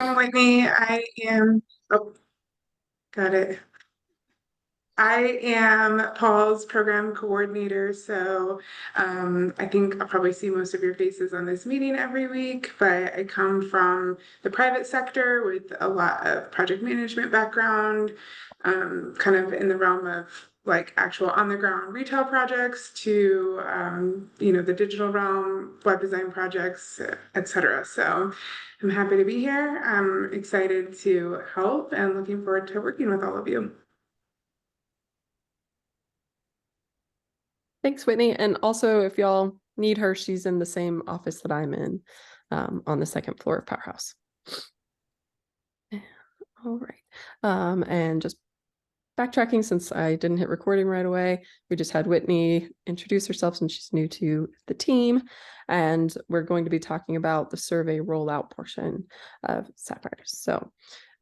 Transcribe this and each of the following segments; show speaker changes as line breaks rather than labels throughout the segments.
Whitney. Oh, got it. I am Paul's program coordinator, so I think I'll probably see most of your faces on this meeting every week, but I come from the private sector with a lot of project management background, kind of in the realm of like actual on the ground retail projects to the digital realm, web design projects, etc. So I'm happy to be here. I'm excited to help and looking forward to working with all of you.
Thanks, Whitney. And also, if y'all need her, she's in the same office that I'm in, on the second floor of Powerhouse. All right. And just backtracking, since I didn't hit recording right away, we just had Whitney introduce herself since she's new to the team. And we're going to be talking about the survey rollout portion of Sapphires. So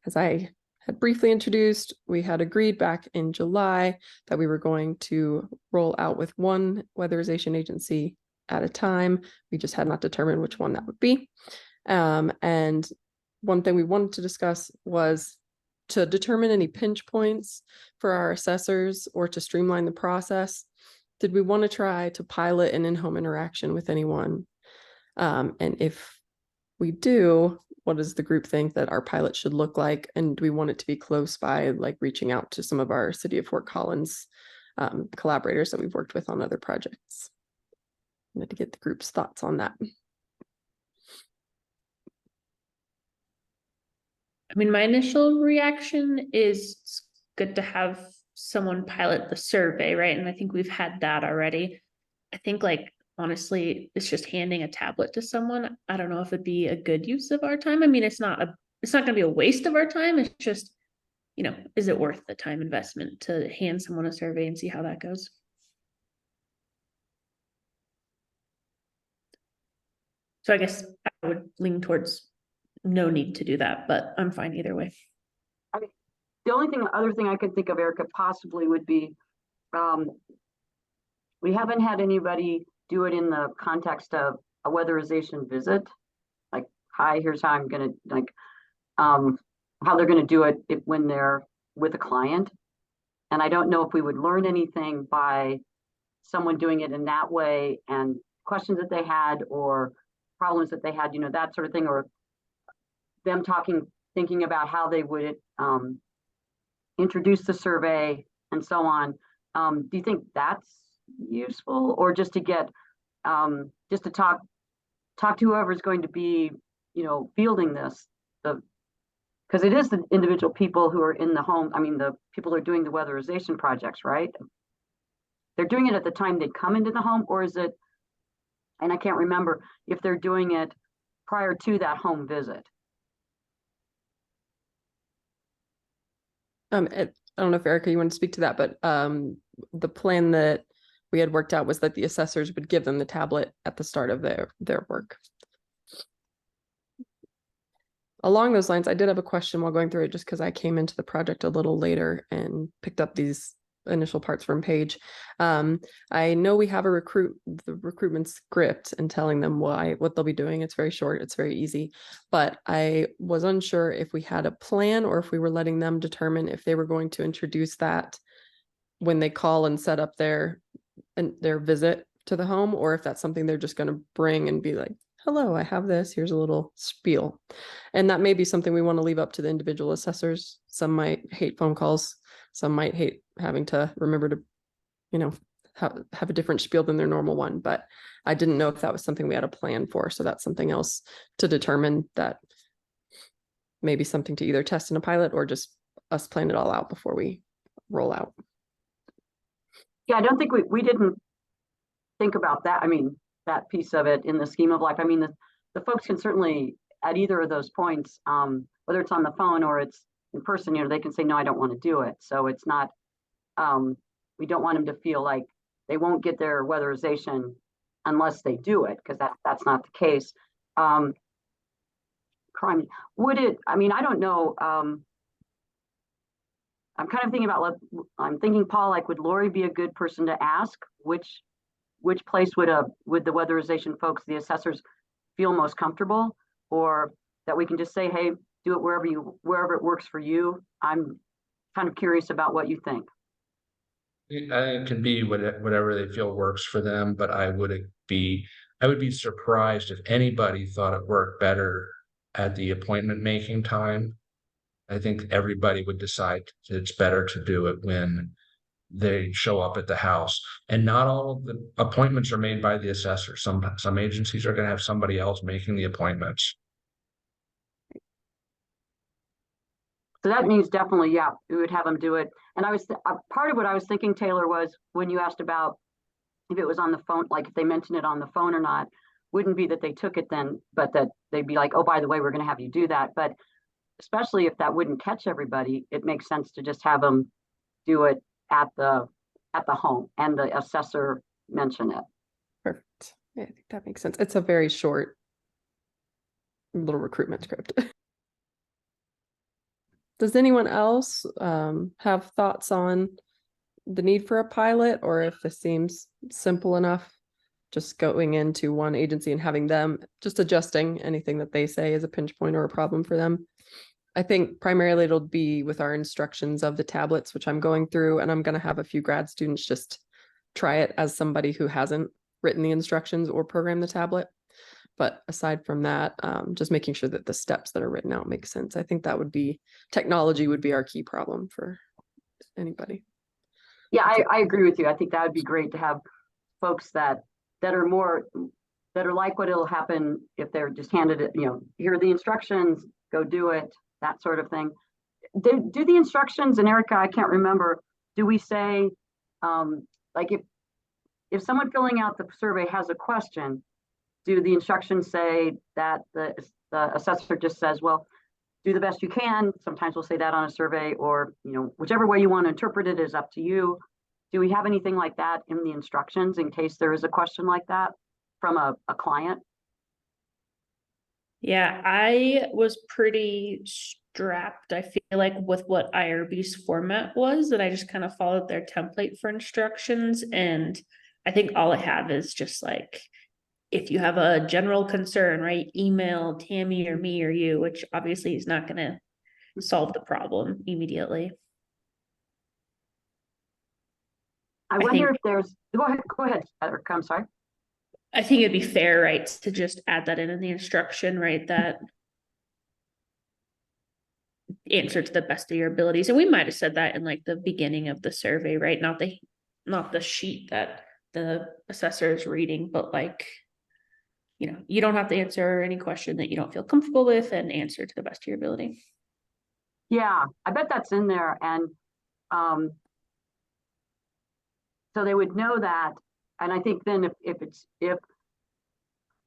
as I had briefly introduced, we had agreed back in July that we were going to roll out with one weatherization agency at a time. We just had not determined which one that would be. And one thing we wanted to discuss was to determine any pinch points for our assessors or to streamline the process. Did we want to try to pilot an in-home interaction with anyone? And if we do, what does the group think that our pilot should look like? And do we want it to be close by, like reaching out to some of our City of Fort Collins collaborators that we've worked with on other projects? I wanted to get the group's thoughts on that.
I mean, my initial reaction is it's good to have someone pilot the survey, right? And I think we've had that already. I think, like, honestly, it's just handing a tablet to someone. I don't know if it'd be a good use of our time. I mean, it's not going to be a waste of our time. It's just, is it worth the time investment to hand someone a survey and see how that goes? So I guess I would lean towards no need to do that, but I'm fine either way.
The other thing I could think of, Erica, possibly would be, we haven't had anybody do it in the context of a weatherization visit. Like, hi, here's how I'm gonna, like, how they're gonna do it when they're with a client. And I don't know if we would learn anything by someone doing it in that way, and questions that they had or problems that they had, that sort of thing, or them thinking about how they would introduce the survey and so on. Do you think that's useful, or just to get just to talk to whoever's going to be fielding this, because it is the individual people who are in the home. I mean, the people who are doing the weatherization projects, right? They're doing it at the time they come into the home, or is it, and I can't remember if they're doing it prior to that home visit.
I don't know if Erica, you want to speak to that, but the plan that we had worked out was that the assessors would give them the tablet at the start of their work. Along those lines, I did have a question while going through it, just because I came into the project a little later and picked up these initial parts from Paige. I know we have the recruitment script and telling them what they'll be doing. It's very short, it's very easy, but I was unsure if we had a plan or if we were letting them determine if they were going to introduce that when they call and set up their visit to the home, or if that's something they're just going to bring and be like, hello, I have this, here's a little spiel. And that may be something we want to leave up to the individual assessors. Some might hate phone calls, some might hate having to remember to, have a different spiel than their normal one. But I didn't know if that was something we had a plan for. So that's something else to determine, that maybe something to either test in a pilot or just us plan it all out before we roll out.
Yeah, I don't think we didn't think about that. I mean, that piece of it in the scheme of life. I mean, the folks can certainly, at either of those points, whether it's on the phone or it's in person, they can say, no, I don't want to do it. So it's not, we don't want them to feel like they won't get their weatherization unless they do it, because that's not the case. Crime, would it, I mean, I don't know. I'm kind of thinking about, I'm thinking, Paul, like, would Lori be a good person to ask which place would the weatherization folks, the assessors, feel most comfortable, or that we can just say, hey, do it wherever it works for you. I'm kind of curious about what you think.
It can be whatever they feel works for them, but I would be surprised if anybody thought it worked better at the appointment making time. I think everybody would decide it's better to do it when they show up at the house. And not all of the appointments are made by the assessor. Some agencies are going to have somebody else making the appointments.
So that means definitely, yeah, we would have them do it. And part of what I was thinking, Taylor, was when you asked about if it was on the phone, like if they mentioned it on the phone or not, wouldn't be that they took it then, but that they'd be like, oh, by the way, we're going to have you do that. But especially if that wouldn't catch everybody, it makes sense to just have them do it at the home and the assessor mention it.
Perfect. Yeah, I think that makes sense. It's a very short little recruitment script. Does anyone else have thoughts on the need for a pilot, or if this seems simple enough, just going into one agency and having them just adjusting anything that they say is a pinch point or a problem for them? I think primarily it'll be with our instructions of the tablets, which I'm going through, and I'm going to have a few grad students just try it as somebody who hasn't written the instructions or programmed the tablet. But aside from that, just making sure that the steps that are written out make sense. I think that technology would be our key problem for anybody.
Yeah, I agree with you. I think that would be great to have folks that are like what it'll happen if they're just handed it, here are the instructions, go do it, that sort of thing. Do the instructions, and Erica, I can't remember, do we say, like if someone filling out the survey has a question, do the instructions say that the assessor just says, well, do the best you can? Sometimes we'll say that on a survey, or, whichever way you want to interpret it is up to you. Do we have anything like that in the instructions in case there is a question like that from a client?
Yeah, I was pretty strapped, I feel like, with what IRB's format was, that I just kind of followed their template for instructions. And I think all I have is just like, if you have a general concern, right, email Tammy or me or you, which obviously is not going to solve the problem immediately.
I wonder if there's, go ahead, Erica, I'm sorry.
I think it'd be fair, right, to just add that in the instruction, right, that answer to the best of your abilities. And we might have said that in like the beginning of the survey, right? Not the sheet that the assessor is reading, but like, you don't have to answer any question that you don't feel comfortable with, and answer to the best of your ability.
Yeah, I bet that's in there. And so they would know that. And I think then if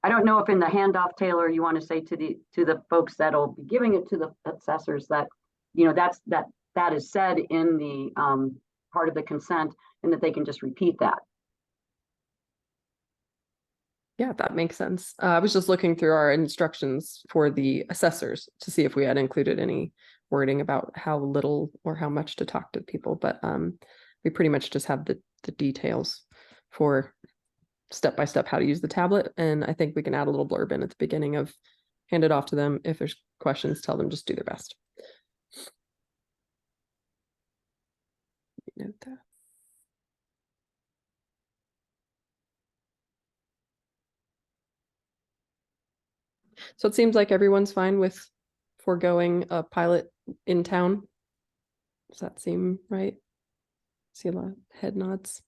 I don't know if in the handoff, Taylor, you want to say to the folks that'll be giving it to the assessors that, that is said in the part of the consent, and that they can just repeat that.
Yeah, that makes sense. I was just looking through our instructions for the assessors to see if we had included any wording about how little or how much to talk to people, but we pretty much just have the details for step-by-step how to use the tablet. And I think we can add a little blurb in at the beginning of hand it off to them. If there's questions, tell them just do their best. Note that. So it seems like everyone's fine with foregoing a pilot in town. Does that seem right? See a lot of head nods.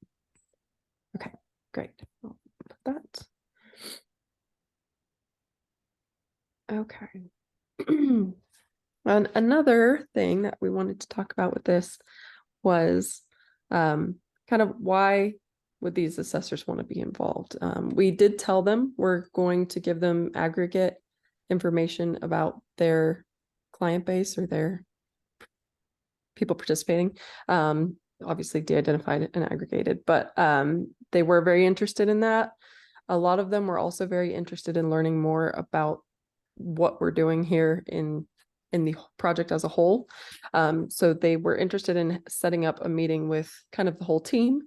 Okay, great. I'll put that. Okay. And another thing that we wanted to talk about with this was kind of why would these assessors want to be involved? We did tell them we're going to give them aggregate information about their client base or their people participating. Obviously de-identified and aggregated, but they were very interested in that. A lot of them were also very interested in learning more about what we're doing here in the project as a whole. So they were interested in setting up a meeting with kind of the whole team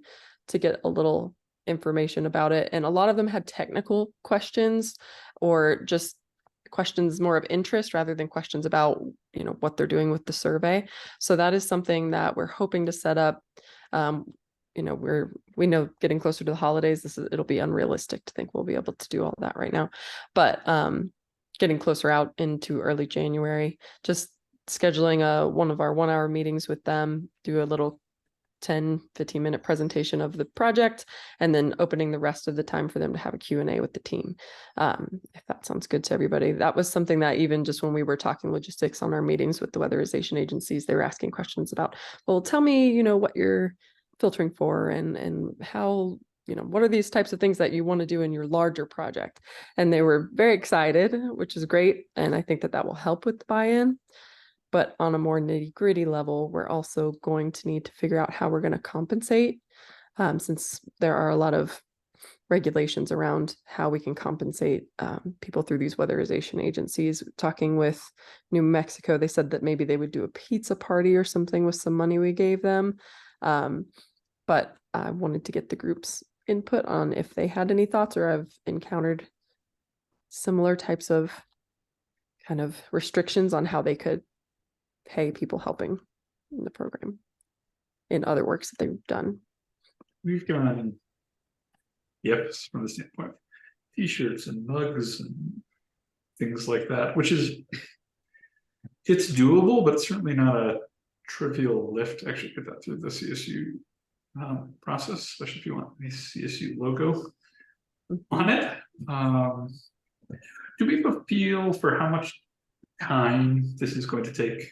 to get a little information about it. And a lot of them had technical questions or just questions more of interest rather than questions about, you know, what they're doing with the survey. So that is something that we're hoping to set up. You know, we know getting closer to the holidays, it'll be unrealistic to think we'll be able to do all that right now. But getting closer out into early January, just scheduling one of our 1-hour meetings with them, do a little 10-15 minute presentation of the project, and then opening the rest of the time for them to have a Q&A with the team. If that sounds good to everybody. That was something that even just when we were talking logistics on our meetings with the weatherization agencies, they were asking questions about, well, tell me, you know, what you're filtering for and how, you know, what are these types of things that you want to do in your larger project? And they were very excited, which is great. And I think that that will help with the buy-in. But on a more nitty-gritty level, we're also going to need to figure out how we're going to compensate, since there are a lot of regulations around how we can compensate people through these weatherization agencies. Talking with New Mexico, they said that maybe they would do a pizza party or something with some money we gave them. But I wanted to get the group's input on if they had any thoughts or have encountered similar types of kind of restrictions on how they could pay people helping in the program in other works that they've done.
We've done gifts from the standpoint of t-shirts and mugs and things like that, which is, it's doable, but it's certainly not a trivial lift to actually get that through the CSU process, especially if you want the CSU logo on it. Do we have a feel for how much time this is going to take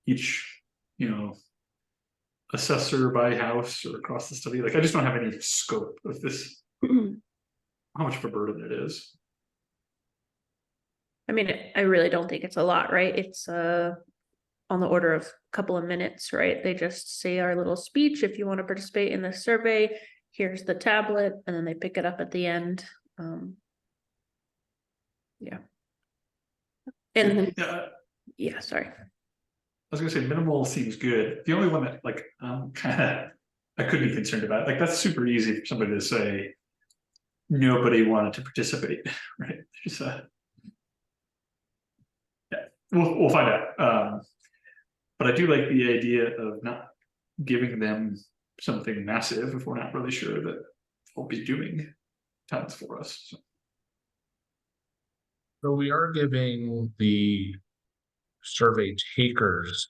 each, you know, assessor by house or across the study? Like, I just don't have any scope of this, how much of a burden it is.
I mean, I really don't think it's a lot, right? It's on the order of a couple of minutes, right? They just say our little speech. If you want to participate in this survey, here's the tablet, and then they pick it up at the end. Yeah. And yeah, sorry.
I was gonna say minimal seems good. The only one that like I could be concerned about, like, that's super easy for somebody to say nobody wanted to participate, right? Just yeah, we'll find out. But I do like the idea of not giving them something massive if we're not really sure that they'll be doing tons for us.
So we are giving the survey takers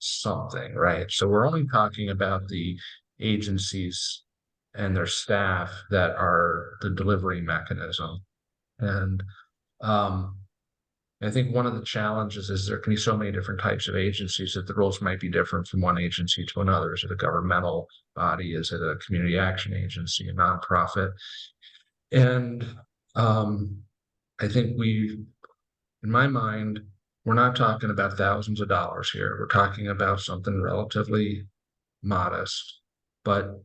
something, right? So we're only talking about the agencies and their staff that are the delivery mechanism. And I think one of the challenges is there can be so many different types of agencies that the roles might be different from one agency to another. Is it a governmental body? Is it a community action agency, a nonprofit? And I think in my mind, we're not talking about thousands of dollars here. We're talking about something relatively modest, but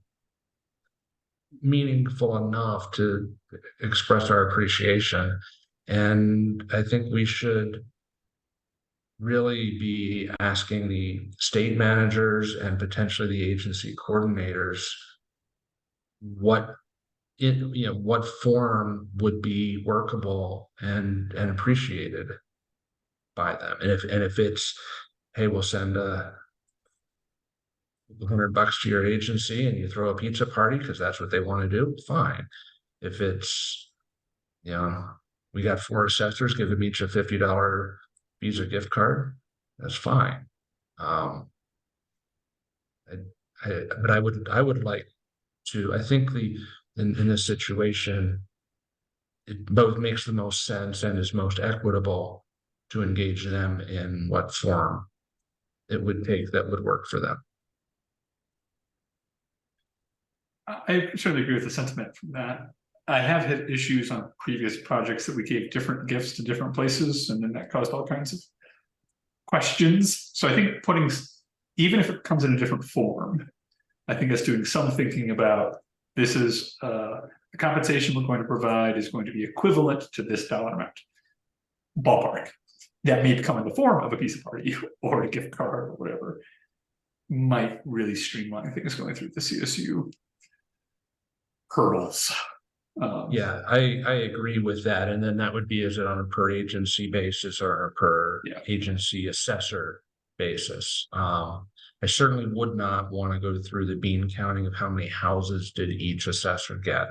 meaningful enough to express our appreciation. And I think we should really be asking the state managers and potentially the agency coordinators what form would be workable and appreciated by them. And if it's, hey, we'll send $100 to your agency and you throw a pizza party because that's what they want to do, fine. If it's, you know, we got 4 assessors, give them each a $50 Visa gift card, that's fine. But I would like to, I think in this situation, it both makes the most sense and is most equitable to engage them in what form it would take that would work for them.
I certainly agree with the sentiment from that. I have had issues on previous projects that we gave different gifts to different places, and then that caused all kinds of questions. So I think even if it comes in a different form, I think us doing some thinking about this is the compensation we're going to provide is going to be equivalent to this dollar amount. Ballpark. That may come in the form of a pizza party or a gift card or whatever. Might really streamline things going through the CSU hurdles.
Yeah, I agree with that. And then that would be, is it on a per agency basis or a per
Yeah.
agency assessor basis? I certainly would not want to go through the bean counting of how many houses did each assessor get.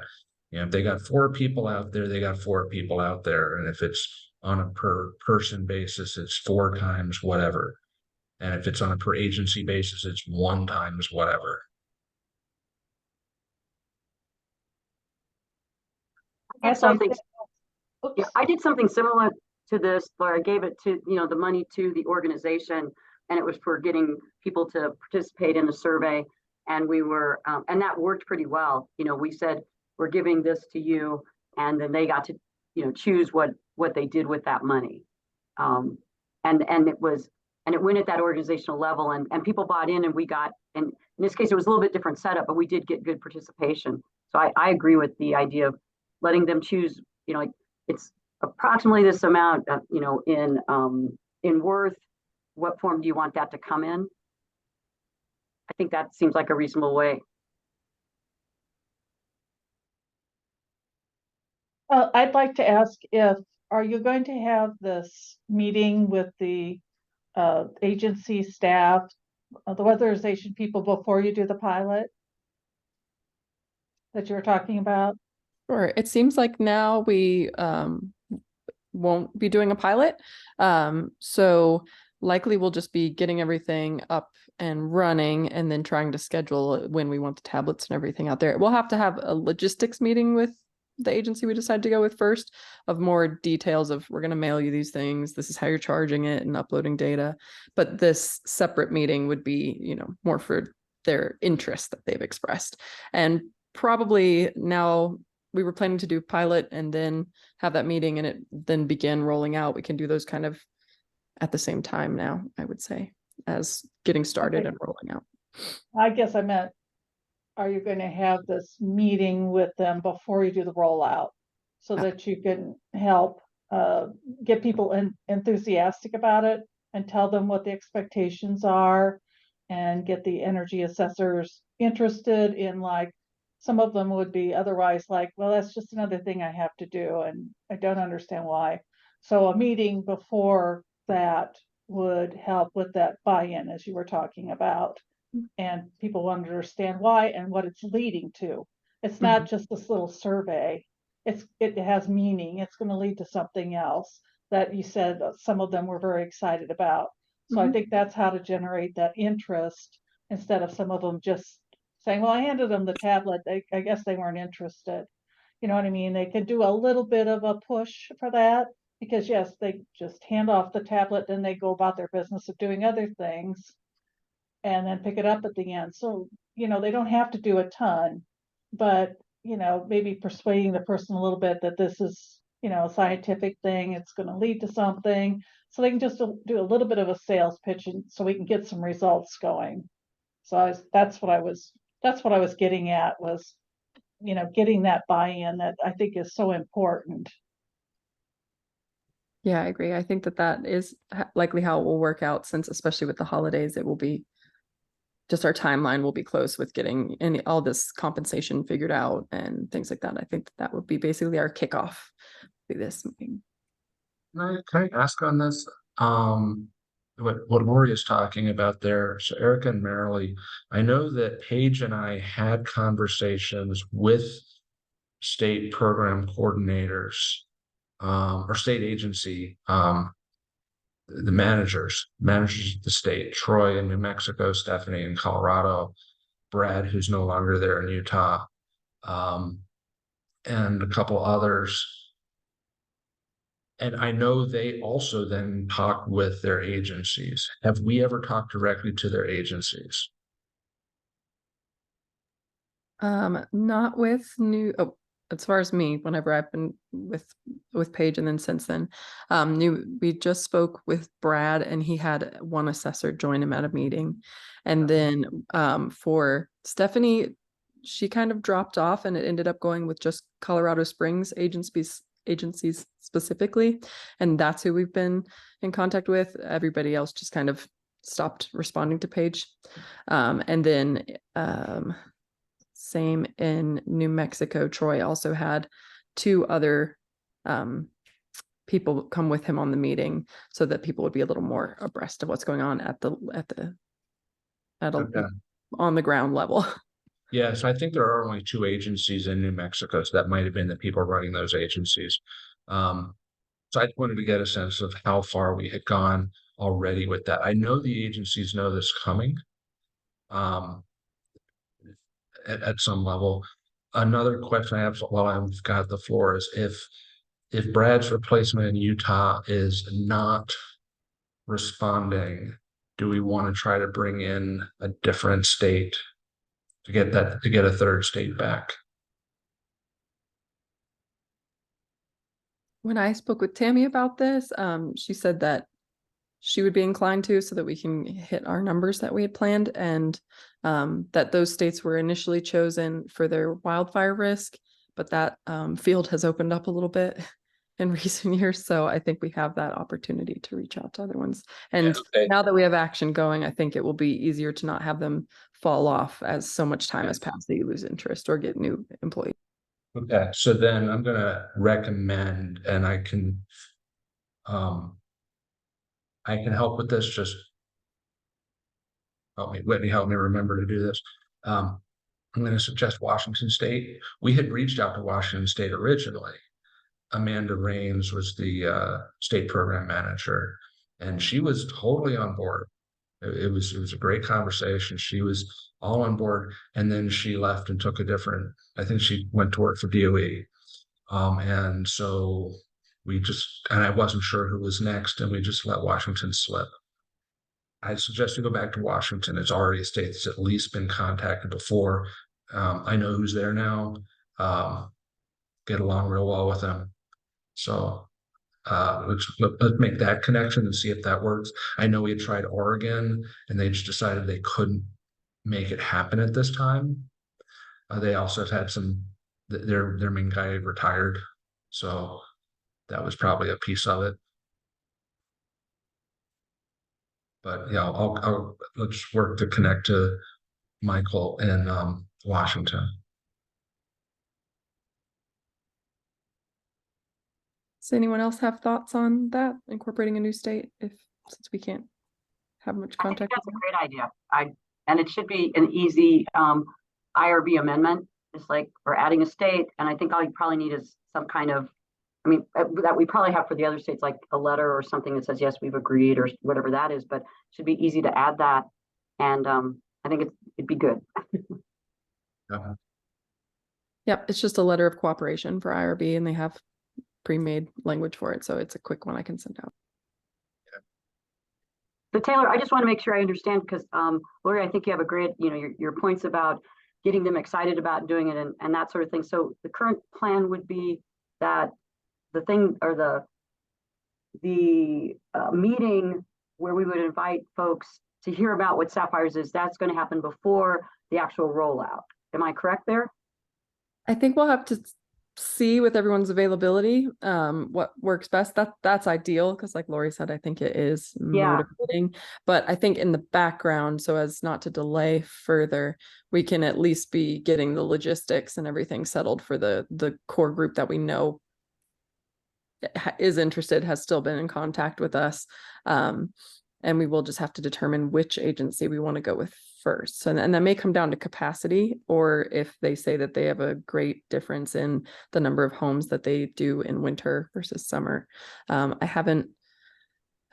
You know, if they got 4 people out there, they got 4 people out there. And if it's on a per person basis, it's 4 times whatever. And if it's on a per agency basis, it's 1 times whatever.
I did
I'd like
something,
to-
yeah, I did something similar to this, where I gave it to, the money to the organization, and it was for getting people to participate in the survey. And we were, and that worked pretty well. We said, we're giving this to you, and then they got to, choose what they did with that money. And it went at that organizational level, and people bought in, and we got, and in this case, it was a little bit different setup, but we did get good participation. So I agree with the idea of letting them choose, like, it's approximately this amount, in worth. What form do you want that to come in? I think that seems like a reasonable way.
I'd like to ask are you going to have this meeting with the agency staff, the weatherization people before you do the pilot that you were talking about?
Sure. It seems like now we won't be doing a pilot. So likely we'll just be getting everything up and running and then trying to schedule when we want the tablets and everything out there. We'll have to have a logistics meeting with the agency we decide to go with first, of more details of, we're going to mail you these things, this is how you're charging it and uploading data. But this separate meeting would be, more for their interest that they've expressed. And probably now, we were planning to do pilot and then have that meeting and it then begin rolling out. We can do those kind of at the same time now, I would say, as getting started
Okay.
and rolling out.
I guess I meant, are you going to have this meeting with them before you do the rollout so that you can help get people enthusiastic about it and tell them what the expectations are and get the energy assessors interested in, like, some of them would be otherwise like, well, that's just another thing I have to do and I don't understand why. So a meeting before that would help with that buy-in, as you were talking about. And people want to understand why and what it's leading to. It's not just this little survey. It has meaning. It's going to lead to something else that you said some of them were very excited about. So I think that's how to generate that interest, instead of some of them just saying, well, I handed them the tablet. I guess they weren't interested. You know what I mean? They could do a little bit of a push for that, because yes, they just hand off the tablet, then they go about their business of doing other things and then pick it up at the end. So, they don't have to do a ton, but, maybe persuading the person a little bit that this is, a scientific thing, it's going to lead to something. So they can just do a little bit of a sales pitch, and so we can get some results going. So that's what I was getting at, was, getting that buy-in that I think is so important.
Yeah, I agree. I think that is likely how it will work out, since especially with the holidays, it will be just, our timeline will be close with getting all this compensation figured out and things like that. I think that would be basically our kickoff to this meeting.
Can I ask on this? What Lori is talking about there. So Erica and Marilee, I know that Paige and I had conversations with state program coordinators, or state agency, the managers of the state, Troy in New Mexico, Stephanie in Colorado, Brad, who's no longer there in Utah, and a couple others. And I know they also then talk with their agencies. Have we ever talked directly to their agencies?
Not with as far as me, whenever I've been with Paige, and then since then, we just spoke with Brad, and he had one assessor join him at a meeting. And then for Stephanie, she kind of dropped off, and it ended up going with just Colorado Springs agencies specifically, and that's who we've been in contact with. Everybody else just kind of stopped responding to Paige. And then same in New Mexico. Troy also had 2 other people come with him on the meeting so that people would be a little more abreast of what's going on
Okay.
on the ground level.
Yeah, so I think there are only 2 agencies in New Mexico, so that might have been the people running those agencies. So I wanted to get a sense of how far we had gone already with that. I know the agencies know this coming. At some level. Another question I have while I've got the floor is if Brad's replacement in Utah is not responding, do we want to try to bring in a different state to get a 3rd state back?
When I spoke with Tammy about this, she said that she would be inclined to, so that we can hit our numbers that we had planned, and that those states were initially chosen for their wildfire risk, but that field has opened up a little bit in recent years. So I think we have that opportunity to reach out to other ones. And
okay.
now that we have action going, I think it will be easier to not have them fall off as so much time has passed that you lose interest or get new employees.
Okay, so then I'm gonna recommend, and I can help with this, just Whitney, help me remember to do this. I'm gonna suggest Washington State. We had reached out to Washington State originally. Amanda Raines was the state program manager, and she was totally on board. It was a great conversation. She was all on board, and then she left and took I think she went to work for DOE. And so I wasn't sure who was next, and we just let Washington slip. I suggest you go back to Washington. It's already a state that's at least been contacted before. I know who's there now. Get along real well with them. So let's make that connection and see if that works. I know we had tried Oregon, and they just decided they couldn't make it happen at this time. They also have had their main guy retired, so that was probably a piece of it. But yeah, let's work to connect to Michael in Washington.
Does anyone else have thoughts on that, incorporating a new state, since we can't have much
I think
contact?
that's a great idea. And it should be an easy IRB amendment. It's like we're adding a state, and I think all you probably need is some kind of, that we probably have for the other states, like a letter or something that says, yes, we've agreed, or whatever that is, but it should be easy to add that. And I think it'd be good.
Yep, it's just a letter of cooperation for IRB, and they have pre-made language for it, so it's a quick one I can send out.
But Taylor, I just want to make sure I understand, because Lori, I think you have a great, your points about getting them excited about doing it and that sort of thing. So the current plan would be that the thing, or the meeting where we would invite folks to hear about what Sapphires is, that's going to happen before the actual rollout. Am I correct there?
I think we'll have to see with everyone's availability what works best. That's ideal, because like Lori said, I think it is motivating. But I think in the background, so as not to delay further, we can at least be getting the logistics and everything settled for the core group that we know is interested, has still been in contact with us. And we will just have to determine which agency we want to go with first. And that may come down to capacity, or if they say that they have a great difference in the number of homes that they do in winter versus summer. I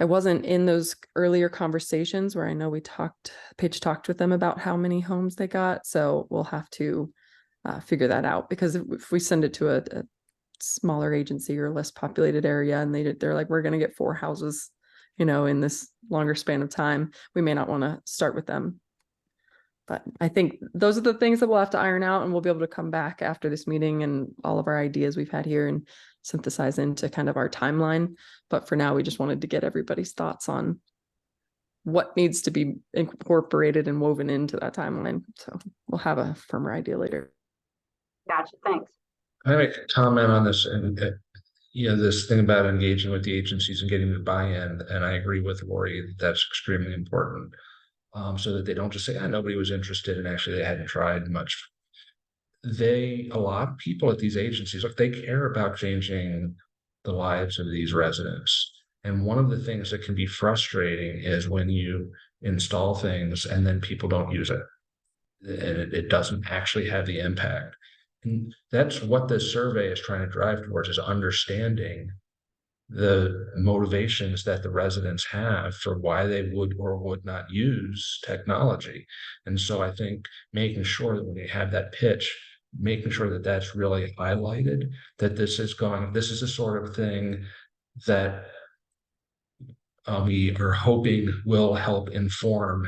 wasn't in those earlier conversations where I know Paige talked with them about how many homes they got. So we'll have to figure that out, because if we send it to a smaller agency or less populated area, and they're like, we're going to get 4 houses, in this longer span of time, we may not want to start with them. But I think those are the things that we'll have to iron out, and we'll be able to come back after this meeting and all of our ideas we've had here and synthesize into kind of our timeline. But for now, we just wanted to get everybody's thoughts on what needs to be incorporated and woven into that timeline. So we'll have a firmer idea later.
Gotcha. Thanks.
I make a comment on this, and this thing about engaging with the agencies and getting the buy-in, and I agree with Lori, that's extremely important. So that they don't just say, nobody was interested, and actually they hadn't tried much. a lot of people at these agencies, look, they care about changing the lives of these residents. And one of the things that can be frustrating is when you install things and then people don't use it. And it doesn't actually have the impact. And that's what this survey is trying to drive towards, is understanding the motivations that the residents have for why they would or would not use technology. And so I think making sure that when you have that pitch, making sure that that's really highlighted, that this is the sort of thing that we are hoping will help inform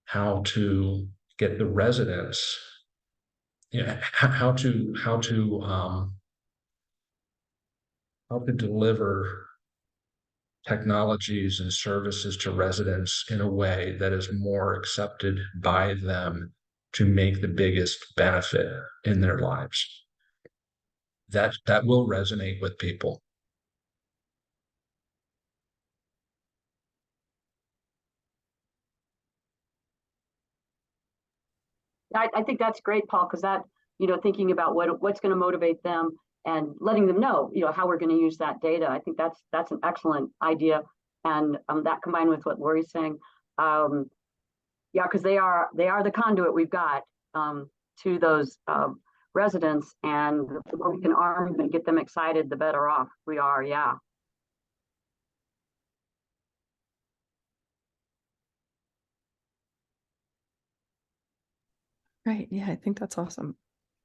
how to get the residents, how to deliver technologies and services to residents in a way that is more accepted by them to make the biggest benefit in their lives. That will resonate with people.
I think that's great, Paul, because that, thinking about what's going to motivate them and letting them know, how we're going to use that data. I think that's an excellent idea. And that combined with what Lori's saying, yeah, because they are the conduit we've got to those residents, and the more we can arm them and get them excited, the better off we are. Yeah.
Right. Yeah, I think that's awesome.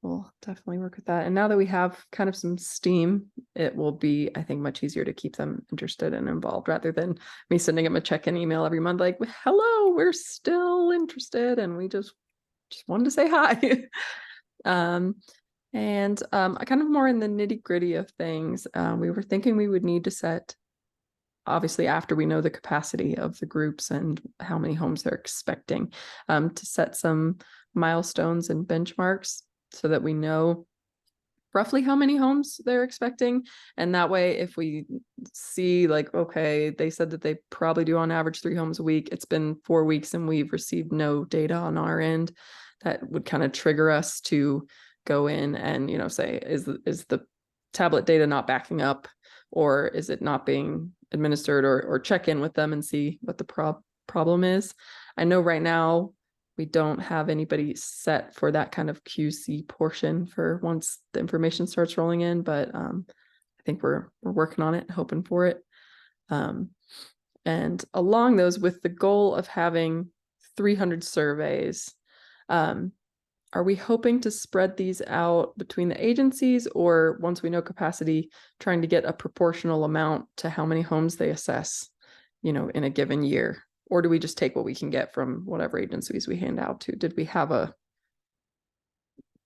We'll definitely work with that. And now that we have kind of some steam, it will be, I think, much easier to keep them interested and involved rather than me sending them a check-in email every month like, hello, we're still interested and we just wanted to say hi. I kind of more in the nitty-gritty of things. We were thinking we would need to set, obviously after we know the capacity of the groups and how many homes they're expecting, to set some milestones and benchmarks so that we know roughly how many homes they're expecting. And that way, if we see like, okay, they said that they probably do on average 3 homes a week, it's been 4 weeks and we've received no data on our end, that would kind of trigger us to go in and, say, is the tablet data not backing up, or is it not being administered, or check in with them and see what the problem is. I know right now we don't have anybody set for that kind of QC portion for once the information starts rolling in, but I think we're working on it, hoping for it. And along those, with the goal of having 300 surveys, are we hoping to spread these out between the agencies, or once we know capacity, trying to get a proportional amount to how many homes they assess, in a given year? Or do we just take what we can get from whatever agencies we hand out to? Did we have a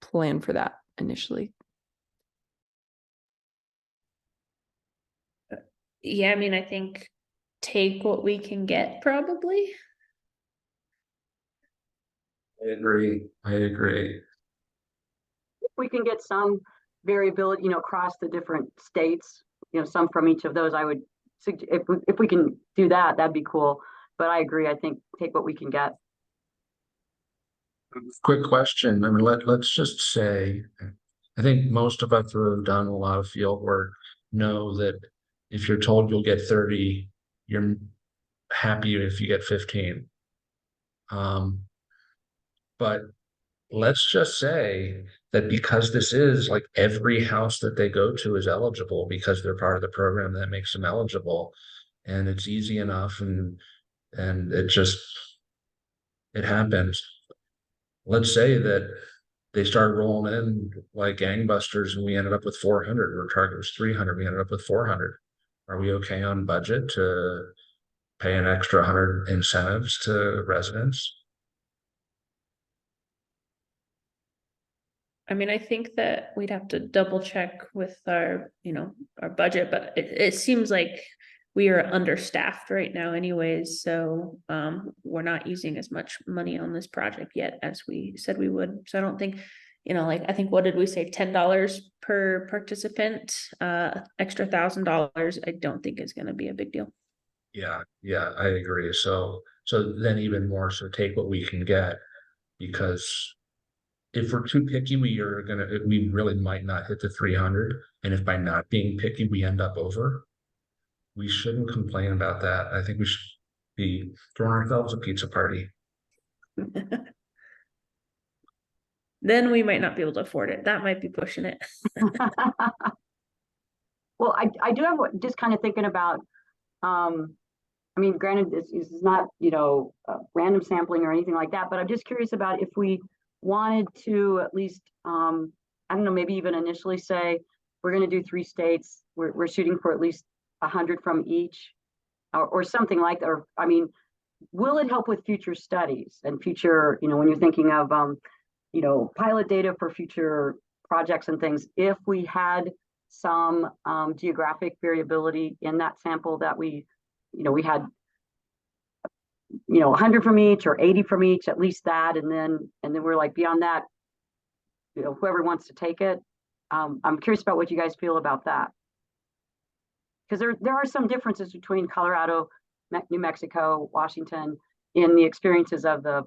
plan for that initially?
Yeah, I mean, I think take what we can get, probably.
I agree. If
We can get some variability, across the different states, some from each of those. I would suggest if we can do that, that'd be cool. But I agree. I think take what we can get.
Quick question. I mean, let's just say, I think most of us who have done a lot of field work know that if you're told you'll get 30, you're happy if you get 15. But let's just say that because this is like every house that they go to is eligible because they're part of the program that makes them eligible, and it's easy enough, and it happens. Let's say that they start rolling in like gangbusters and we ended up with 400, our target was 300, we ended up with 400. Are we okay on budget to pay an extra 100 incentives to residents?
I mean, I think that we'd have to double check with our budget, but it seems like we are understaffed right now anyways, so we're not using as much money on this project yet as we said we would. So I don't think, I think, what did we say, $10 per participant, extra $1,000, I don't think is going to be a big deal.
Yeah, I agree. So then even more so take what we can get, because if we're too picky, we really might not hit the 300. And if by not being picky, we end up over, we shouldn't complain about that. I think we should be throwing ourselves a pizza party.
Then we might not be able to afford it. That might be pushing it.
Well, I do have just kind of thinking about, I mean, granted, this is not, random sampling or anything like that, but I'm just curious about if we wanted to at least, I don't know, maybe even initially say, we're going to do 3 states. We're shooting for at least 100 from each, or something like that. Or, I mean, will it help with future studies and future, when you're thinking of, pilot data for future projects and things, if we had some geographic variability in that sample that we had 100 from each or 80 from each, at least that, and then we're like, beyond that, whoever wants to take it. I'm curious about what you guys feel about that, because there are some differences between Colorado, New Mexico, Washington in the experiences of the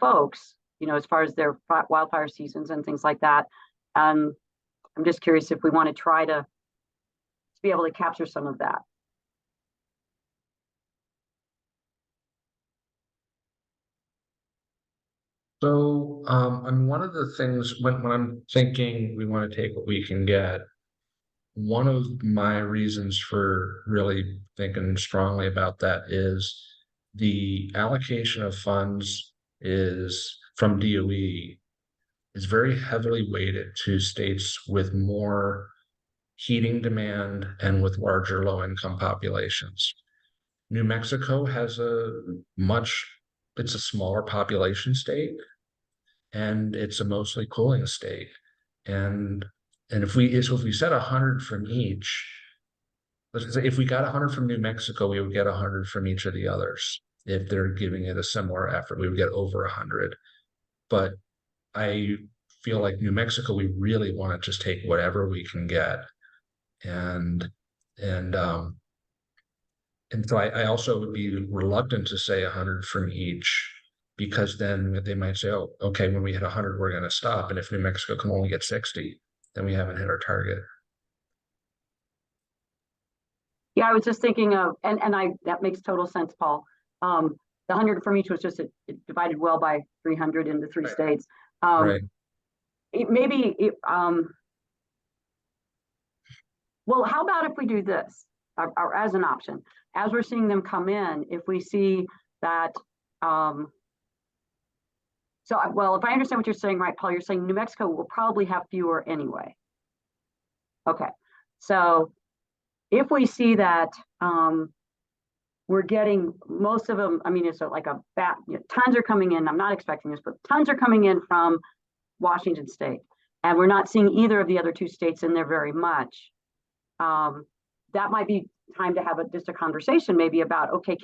folks, as far as their wildfire seasons and things like that. I'm just curious if we want to try to be able to capture some of that.
So, and one of the things when I'm thinking we want to take what we can get, one of my reasons for really thinking strongly about that is the allocation of funds is from DOE is very heavily weighted to states with more heating demand and with larger low-income populations. New Mexico has it's a smaller population state, and it's a mostly cooling state. And if we set 100 from each, let's say if we got 100 from New Mexico, we would get 100 from each of the others. If they're giving it a similar effort, we would get over 100. But I feel like New Mexico, we really want to just take whatever we can get. And so I also would be reluctant to say 100 from each, because then they might say, oh, okay, when we hit 100, we're going to stop. And if New Mexico can only get 60, then we haven't hit our target.
Yeah, I was just thinking of, and that makes total sense, Paul. The 100 from each was just it divided well by 300 into 3
Right.
states.
Right.
Well, how about if we do this, or as an option, as we're seeing them come in, if we see that, well, if I understand what you're saying, right, Paul, you're saying New Mexico will probably have fewer anyway. Okay, so if we see that we're getting most of them, I mean, it's like a bat, tons are coming in. I'm not expecting this, but tons are coming in from Washington State, and we're not seeing either of the other 2 states in there very much. That might be time to have just a conversation maybe about, okay,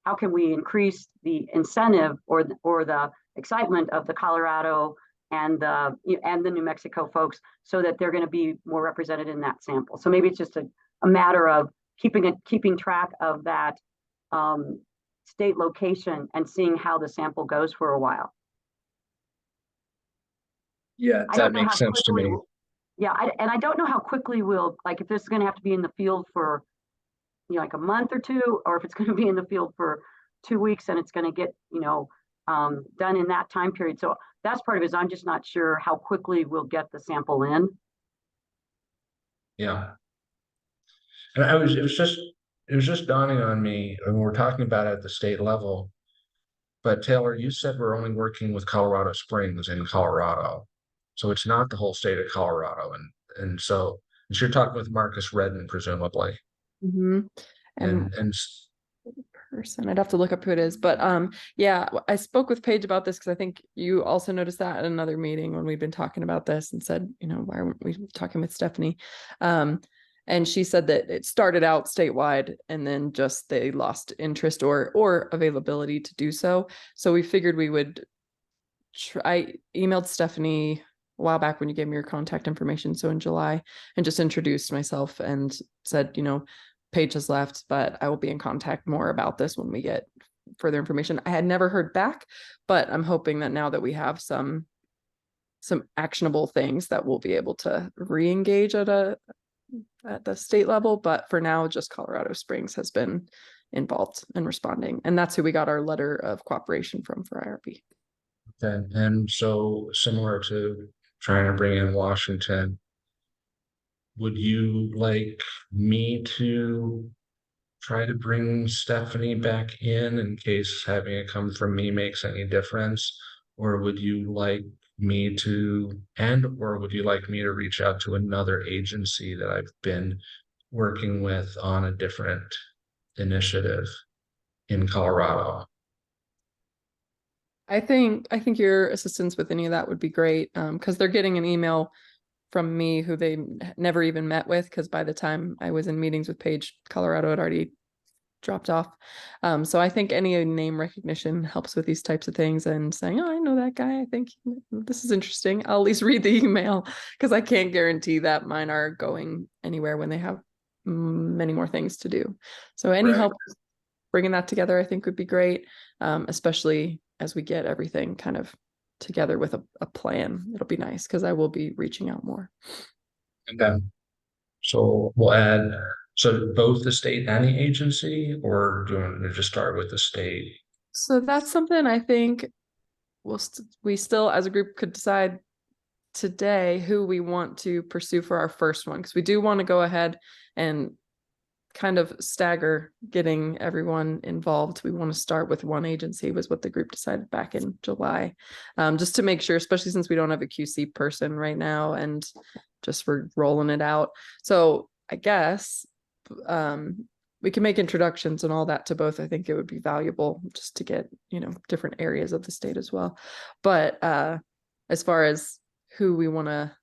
how can we increase the incentive or the excitement of the Colorado and the New Mexico folks so that they're going to be more represented in that sample. So maybe it's just a matter of keeping track of that state location and seeing how the sample goes for a while.
Yeah, that makes sense to me.
Yeah, and I don't know how quickly we'll, like, if this is going to have to be in the field for, like a month or 2, or if it's going to be in the field for 2 weeks and it's going to get, done in that time period. So that's part of it. Is I'm just not sure how quickly we'll get the sample in.
Yeah. And it was just dawning on me when we're talking about it at the state level. But Taylor, you said we're only working with Colorado Springs in Colorado. So it's not the whole state of Colorado. And so you're talking with Marcus Redden, presumably.
Mm-hmm. And person, I'd have to look up who it is, but yeah, I spoke with Paige about this because I think you also noticed that at another meeting when we've been talking about this and said, why aren't we talking with Stephanie? And she said that it started out statewide and then just they lost interest or availability to do so. So we figured we would I emailed Stephanie a while back when you gave me your contact information, so in July, and just introduced myself and said, Paige has left, but I will be in contact more about this when we get further information. I had never heard back, but I'm hoping that now that we have some some actionable things that we'll be able to re-engage at the state level. But for now, just Colorado Springs has been involved in responding. And that's who we got our letter of cooperation from for IRB.
Okay, and so similar to trying to bring in Washington, would you like me to try to bring Stephanie back in case having it come from me makes any difference? Or would you like me to, or would you like me to reach out to another agency that I've been working with on a different initiative in Colorado?
I think your assistance with any of that would be great, because they're getting an email from me who they never even met with, because by the time I was in meetings with Paige, Colorado had already dropped off. So I think any name recognition helps with these types of things, and saying, oh, I know that guy, I think this is interesting. I'll at least read the email, because I can't guarantee that mine are going anywhere when they have many more things to do. So any
Right.
help bringing that together, I think would be great, especially as we get everything kind of together with a plan. It'll be nice, because I will be reaching out more.
Okay. So we'll add, so both the state and the agency, or do you want to just start with the state?
So that's something I think we still as a group could decide today who we want to pursue for our first one, because we do want to go ahead and kind of stagger getting everyone involved. We want to start with one agency, was what the group decided back in July, just to make sure, especially since we don't have a QC person right now and just we're rolling it out. So I guess we can make introductions and all that to both. I think it would be valuable just to get, different areas of the state as well. But as far as who we want to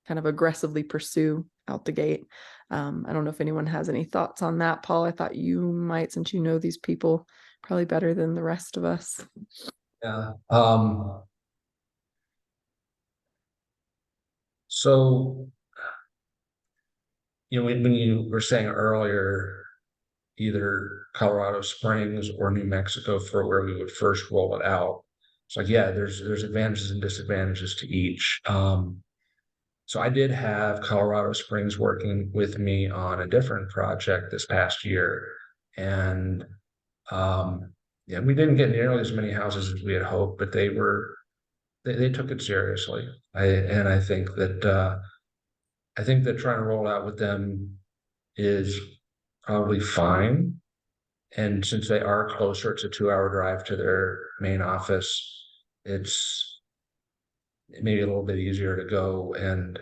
kind of aggressively pursue out the gate, I don't know if anyone has any thoughts on that. Paul, I thought you might, since you know these people probably better than the rest of us.
Yeah. So, when you were saying earlier, either Colorado Springs or New Mexico for where we would first roll it out. It's like, yeah, there's advantages and disadvantages to each. So I did have Colorado Springs working with me on a different project this past year. And yeah, we didn't get nearly as many houses as we had hoped, but they took it seriously. I think that trying to roll out with them is probably fine. And since they are closer, it's a 2-hour drive to their main office. It's maybe a little bit easier to go and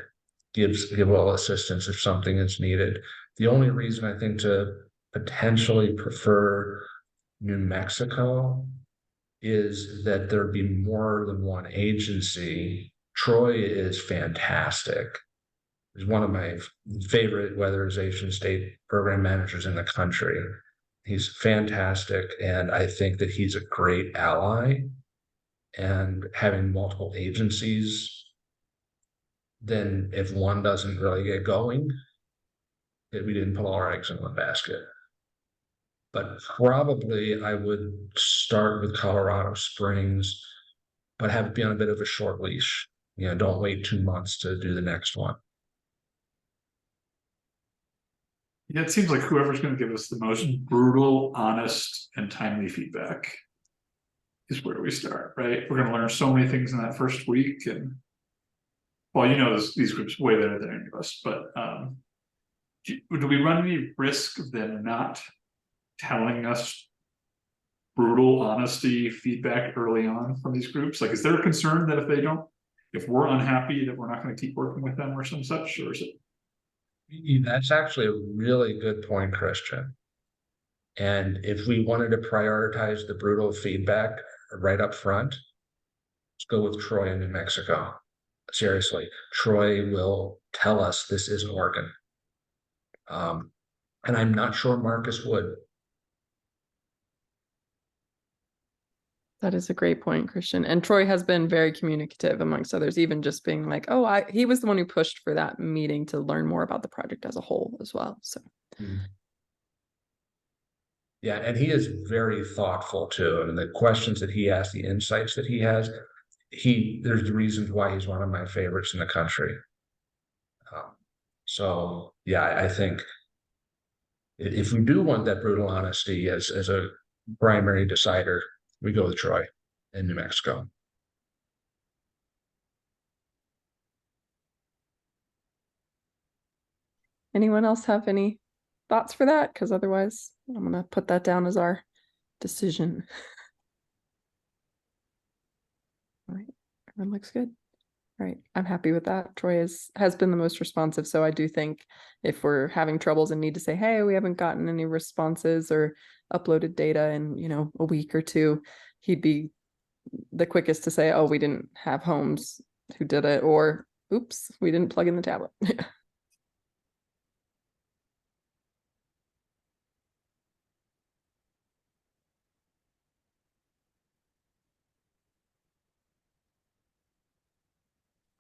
give a little assistance if something is needed. The only reason I think to potentially prefer New Mexico is that there'd be more than one agency. Troy is fantastic. He's one of my favorite weatherization state program managers in the country. He's fantastic, and I think that he's a great ally. And having multiple agencies, then if one doesn't really get going, we didn't put all our eggs in one basket. But probably I would start with Colorado Springs, but have it be on a bit of a short leash. Don't wait 2 months to do the next one.
Yeah, it seems like whoever's going to give us the most brutal, honest, and timely feedback is where we start, right? We're going to learn so many things in that first week, and well, these groups way better than any of us, but do we run any risk of them not telling us brutal honesty feedback early on from these groups? Like, is there a concern that if we're unhappy, that we're not going to keep working with them or some such, or is it?
That's actually a really good point, Christian. And if we wanted to prioritize the brutal feedback right up front, let's go with Troy in New Mexico. Seriously, Troy will tell us this isn't working. And I'm not sure Marcus would.
That is a great point, Christian. And Troy has been very communicative amongst others, even just being like, oh, he was the one who pushed for that meeting to learn more about the project as a whole as well. So.
Yeah, and he is very thoughtful too. And the questions that he asks, the insights that he has, there's reasons why he's one of my favorites in the country. So yeah, I think if we do want that brutal honesty as a primary decider, we go with Troy in New Mexico.
Anyone else have any thoughts for that? Because otherwise, I'm gonna put that down as our decision. All right, everyone looks good. All right, I'm happy with that. Troy has been the most responsive, so I do think if we're having troubles and need to say, hey, we haven't gotten any responses or uploaded data in, you know, a week or two, he'd be the quickest to say, oh, we didn't have homes who did it, or oops, we didn't plug in the tablet.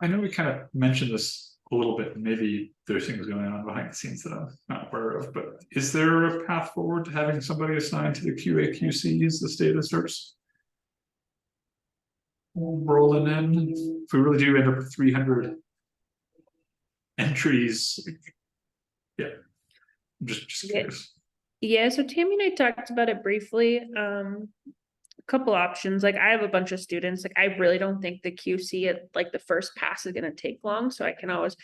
I know we kind of mentioned this a little bit, and maybe there's things going on behind the scenes that I'm not aware of, but is there a path forward to having somebody assigned to the QA/QC as this data starts rolling in? If we really do end up with 300 entries, yeah, I'm just
Yeah.
curious.
Yeah, so Tammy and I talked about it briefly. A couple options. Like I have a bunch of students. Like I really don't think the QC at like the first pass is gonna take long. So I can always,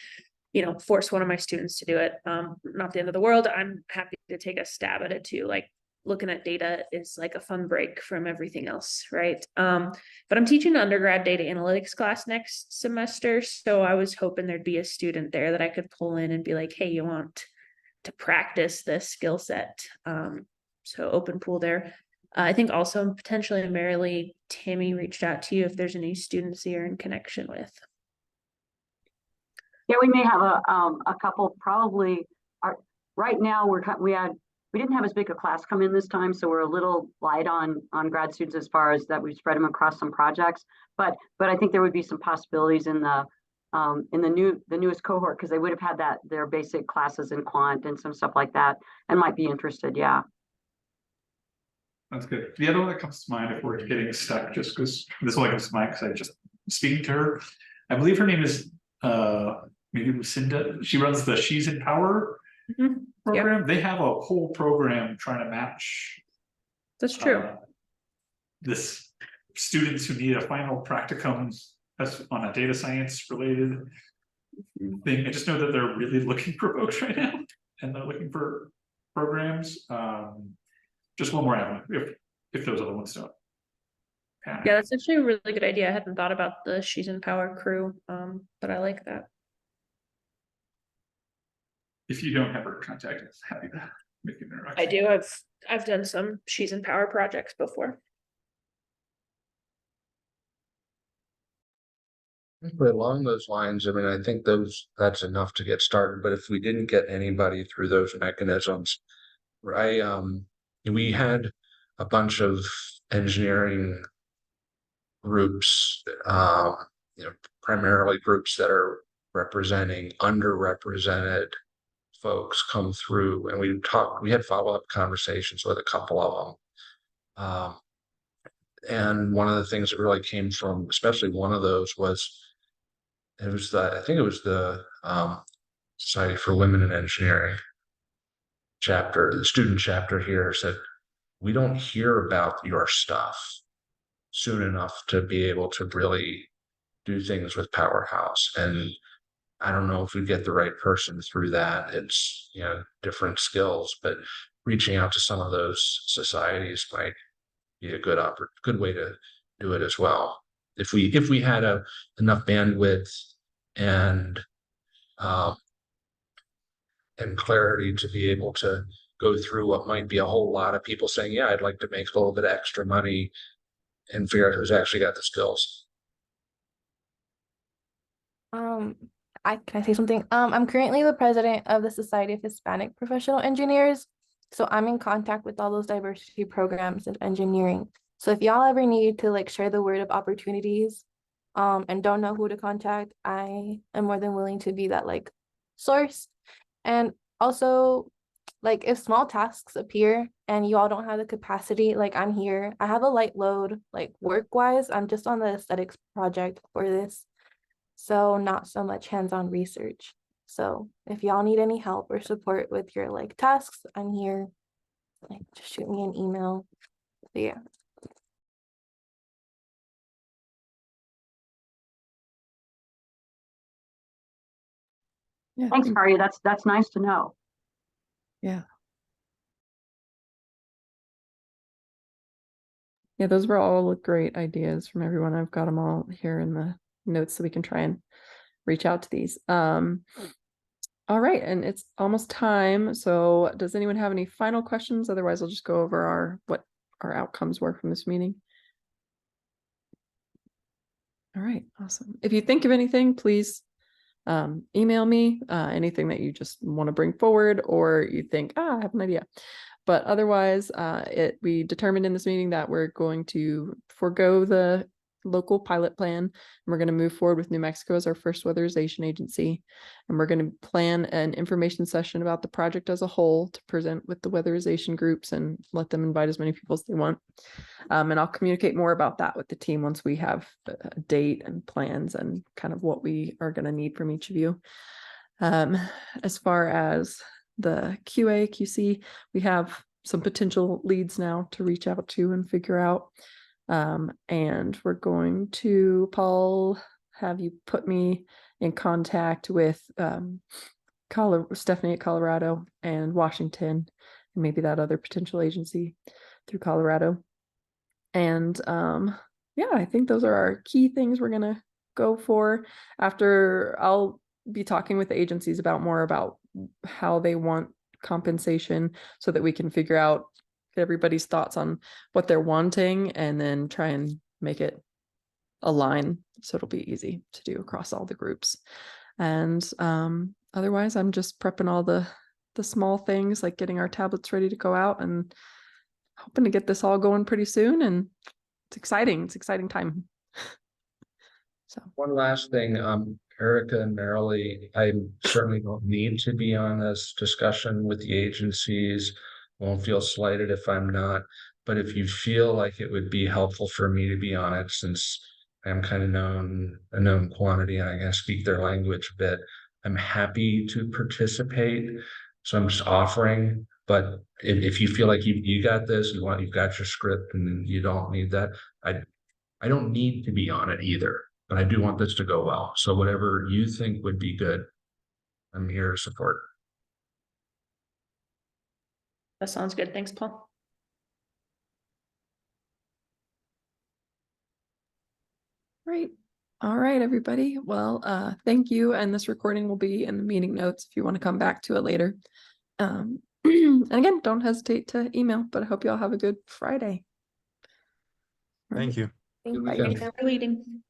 you know, force one of my students to do it. Not the end of the world. I'm happy to take a stab at it too. Like looking at data is like a fun break from everything else, right? But I'm teaching an undergrad data analytics class next semester. So I was hoping there'd be a student there that I could pull in and be like, hey, you want to practice this skill set? So open pool there. I think also potentially Marilee, Tammy reached out to you if there's any students you're in connection with.
Yeah, we may have a couple probably. Right now we didn't have as big a class come in this time, so we're a little light on grad students as far as that we spread them across some projects. But I think there would be some possibilities in the newest cohort, because they would have had their basic classes in quant and some stuff like that, and might be interested. Yeah.
That's good. The other one that comes to mind, if we're getting stuck, just because this only comes to mind because I just speaking to her, I believe her name is maybe Lucinda. She runs the She's in Power program. They have a whole program trying to match.
That's true.
This students who need a final practicum on a data science related thing. I just know that they're really looking for folks right now, and they're looking for programs. Just one more avenue if those other ones don't.
Yeah, that's actually a really good idea. I hadn't thought about the She's in Power crew, but I like that.
If you don't have her contact, I'm happy to make an interaction.
I do. I've done some She's in Power projects before.
But along those lines, I mean, I think that's enough to get started. But if we didn't get anybody through those mechanisms, we had a bunch of engineering groups, primarily groups that are representing underrepresented folks come through, and we had follow-up conversations with a couple of them. And one of the things that really came from, especially one of those I think it was the Society for Women in Engineering chapter, the student chapter here said, we don't hear about your stuff soon enough to be able to really do things with Powerhouse. And I don't know if we get the right person through that. It's, different skills, but reaching out to some of those societies might be a good way to do it as well. If we had enough bandwidth and clarity to be able to go through what might be a whole lot of people saying, yeah, I'd like to make a little bit of extra money, and figure out who's actually got the skills.
Can I say something? I'm currently the president of the Society of Hispanic Professional Engineers. So I'm in contact with all those diversity programs in engineering. So if y'all ever need to share the word of opportunities, and don't know who to contact, I am more than willing to be that source. And also like if small tasks appear and you all don't have the capacity, like I'm here, I have a light load, like work-wise, I'm just on the aesthetics project for this. So not so much hands-on research. So if y'all need any help or support with your like tasks, I'm here. Like just shoot me an email. But yeah.
Yeah,
Thanks, Maria. That's nice to know.
yeah. Yeah, those were all great ideas from everyone. I've got them all here in the notes so we can try and reach out to these. All right, and it's almost time. So does anyone have any final questions? Otherwise, I'll just go over what our outcomes were from this meeting. All right, awesome. If you think of anything, please email me anything that you just want to bring forward, or you think, I have an idea. But otherwise, we determined in this meeting that we're going to forego the local pilot plan, and we're going to move forward with New Mexico as our first weatherization agency. And we're going to plan an information session about the project as a whole to present with the weatherization groups and let them invite as many people as they want. And I'll communicate more about that with the team once we have a date and plans and kind of what we are going to need from each of you. As far as the QA, QC, we have some potential leads now to reach out to and figure out. And we're going to, Paul, have you put me in contact with Stephanie at Colorado and Washington, and maybe that other potential agency through Colorado. And yeah, I think those are our key things we're gonna go for. After, I'll be talking with the agencies more about how they want compensation so that we can figure out everybody's thoughts on what they're wanting and then try and make it align so it'll be easy to do across all the groups. And otherwise, I'm just prepping all the small things like getting our tablets ready to go out and hoping to get this all going pretty soon. And it's exciting. It's an exciting time. So
One last thing, Erica and Marilee, I certainly don't need to be on this discussion with the agencies. Won't feel slighted if I'm not, but if you feel like it would be helpful for me to be on it, since I'm kind of a known quantity and I can speak their language a bit, I'm happy to participate. So I'm just offering, but if you feel like you got this, you've got your script and you don't need that, I don't need to be on it either, but I do want this to go well. So whatever you think would be good, I'm here to support.
That sounds good. Thanks, Paul.
great. All right, everybody. Well, thank you. And this recording will be in the meeting notes if you want to come back to it later. And again, don't hesitate to email, but I hope you all have a good Friday.
Thank you.
Thank
Good
you.
weekend.
Thanks for leading.